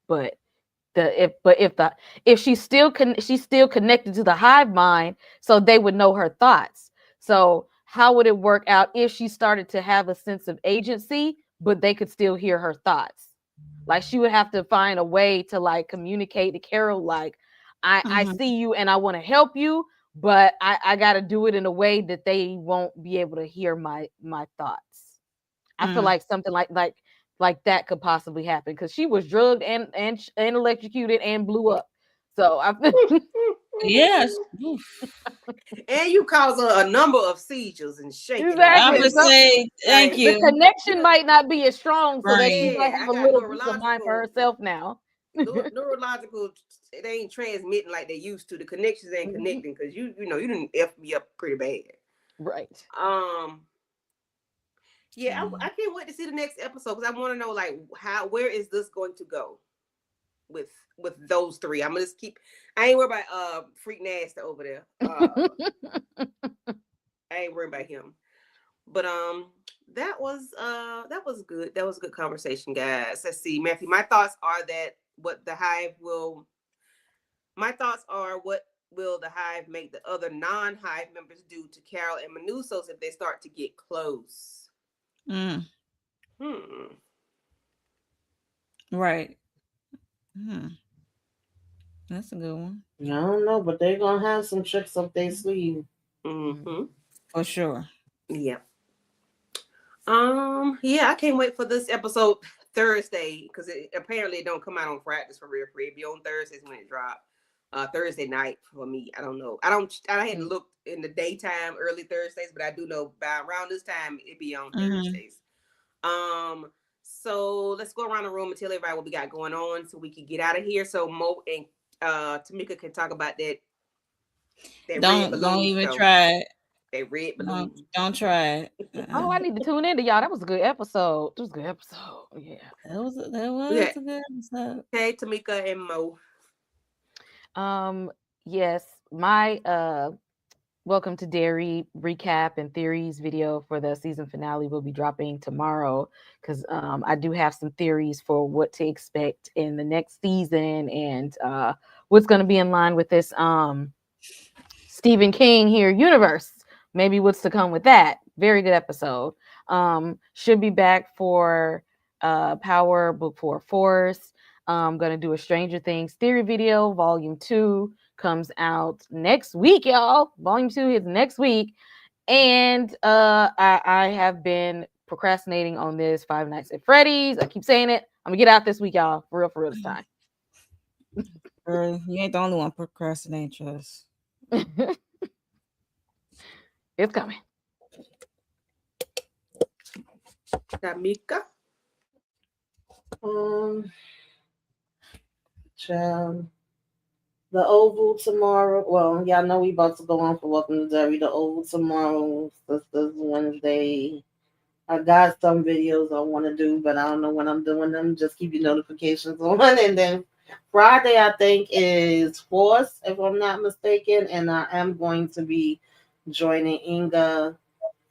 but if she's still connected to the hive mind, so they would know her thoughts. So how would it work out if she started to have a sense of agency, but they could still hear her thoughts? Like, she would have to find a way to like communicate to Carol, like, I see you and I want to help you, but I got to do it in a way that they won't be able to hear my thoughts. I feel like something like that could possibly happen, because she was drugged and electrocuted and blew up. So yes. And you cause a number of seizures and shaking. Exactly. I would say thank you. The connection might not be as strong, so that she might have a little peace of mind for herself now. Neurological, they ain't transmitting like they used to. The connections ain't connecting, because you didn't F me up pretty bad. Right. Yeah, I can't wait to see the next episode, because I want to know, like, where is this going to go with those three? I'm gonna just I ain't worried about Freak Nasty over there. I ain't worried about him. But that was good. That was a good conversation, guys. Let's see, Matthew. My thoughts are what will the hive make the other non-hive members do to Carol and Manusos if they start to get close? Right. That's a good one. I don't know, but they're gonna have some tricks up their sleeve. For sure. Yeah. I can't wait for this episode Thursday, because apparently it don't come out on Fridays for real. It'll be on Thursdays when it drops. Thursday night for me. I don't know. I hadn't looked in the daytime early Thursdays, but I do know by around this time it be on Thursdays. So let's go around the room and tell everybody what we got going on so we can get out of here. So Mo and Tamika can talk about that red balloon. Don't even try it. That red balloon. Don't try it. Oh, I need to tune into y'all. That was a good episode. It was a good episode. Yeah. That was a good episode. Okay, Tamika and Mo. Yes, my Welcome to Dairy recap and theories video for the season finale will be dropping tomorrow because I do have some theories for what to expect in the next season and what's going to be in line with this Stephen King here universe. Maybe what's to come with that. Very good episode. Should be back for Power Before Force. I'm going to do a Stranger Things theory video, volume 2. Comes out next week, y'all. Volume 2 is next week. And I have been procrastinating on this Five Nights at Freddy's. I keep saying it. I'm gonna get out this week, y'all. For real this time. Girl, you ain't the only one procrastinating, trust. It's coming. Tamika. Child. The Oval tomorrow. Well, y'all know we about to go on for Welcome to Derry. The Oval tomorrow. Sisters Wednesday. I got some videos I want to do, but I don't know when I'm doing them. Just keep your notifications on. And then Friday, I think, is Force, if I'm not mistaken. And I am going to be joining Inga,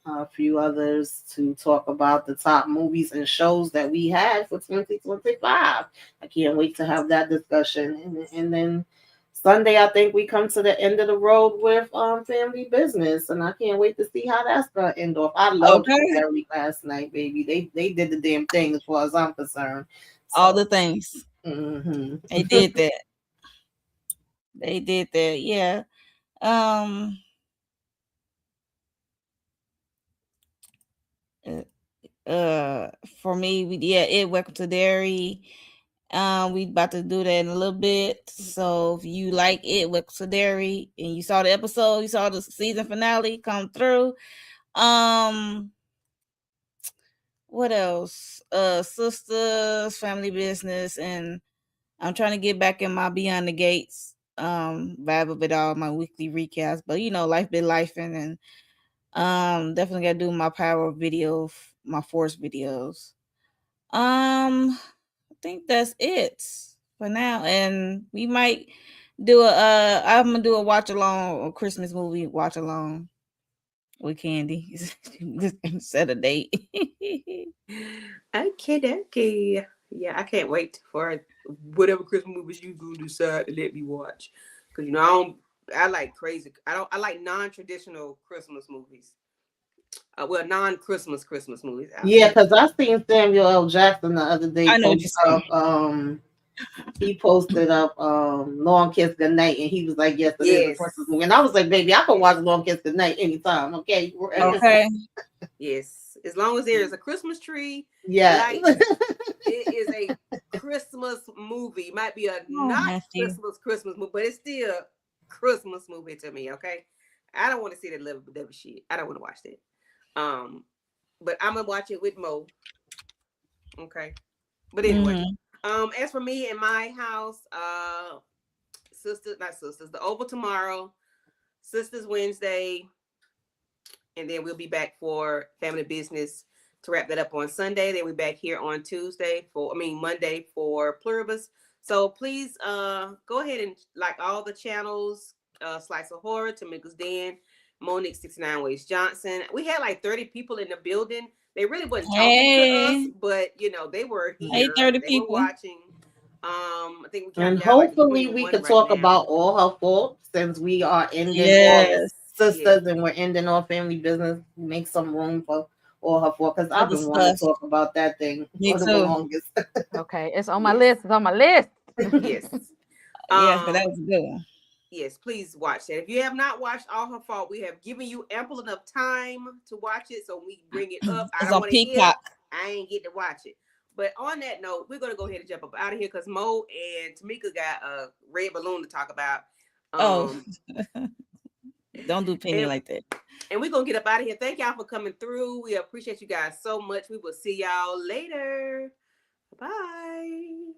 a few others, to talk about the top movies and shows that we had for 2025. I can't wait to have that discussion. And then Sunday, I think we come to the end of the road with Family Business, and I can't wait to see how that's gonna end off. I loved Derry last night, baby. They did the damn thing as far as I'm concerned. So, all the things. Mm-hmm. They did that. They did that. Yeah. For me, Welcome to Dairy. We about to do that in a little bit. So if you like it, Welcome to Dairy, and you saw the episode, you saw the season finale come through. What else? Sisters, Family Business, and I'm trying to get back in my Beyond the Gates vibe of it all, my weekly recaps. But life been lifing, and definitely gotta do my power video, my force videos. I think that's it for now, and we might do I'm gonna do a watch along, a Christmas movie watch along with Candy. Set a date. Okay. Yeah, I can't wait for whatever Christmas movies you do decide to let me watch. Because I like crazy. I like non-traditional Christmas movies. Non-Christmas movies. Yeah, because I seen Samuel L. Jackson the other day. I know what you're saying. He posted up Long Kiss Goodnight, and he was like, yes, it is a Christmas movie. And I was like, baby, I can watch Long Kiss Goodnight anytime. Okay. Yes. As long as there is a Christmas tree. Yeah. It is a Christmas movie. Might be a Christmas movie, but it's still a Christmas movie to me, okay? I don't want to see that level shit. I don't want to watch that. But I'm gonna watch it with Mo. Okay. But anyway. As for me in my house, the Oval tomorrow, Sisters Wednesday, and then we'll be back for Family Business to wrap that up on Sunday. Then we're back here on Monday for Pluribus. So please go ahead and like all the channels, Slice of Horror, Tamika's Den, Monique 69 Ways Johnson. We had like 30 people in the building. They really wasn't talking to us, but they were here. 30 they people were watching. I think we and hopefully we could talk about all her faults since we are ending off Sisters and we're ending off Family Business. Make some room for all her faults because I've been wanting to talk about that thing for the longest. Okay, it's on my list. It's on my list. Yes. But that was a good one. Yes, please watch that. If you have not watched All Her Fault, we have given you ample enough time to watch it, so we bring it up. I don't want to hear. I ain't get to watch it, But on that note, we're gonna go ahead and jump up out of here because Mo and Tamika got a red balloon to talk about. Oh, don't do Penny and, like that. And we're gonna get up out of here. Thank y'all for coming through. We appreciate you guys so much. We will see y'all later. Bye.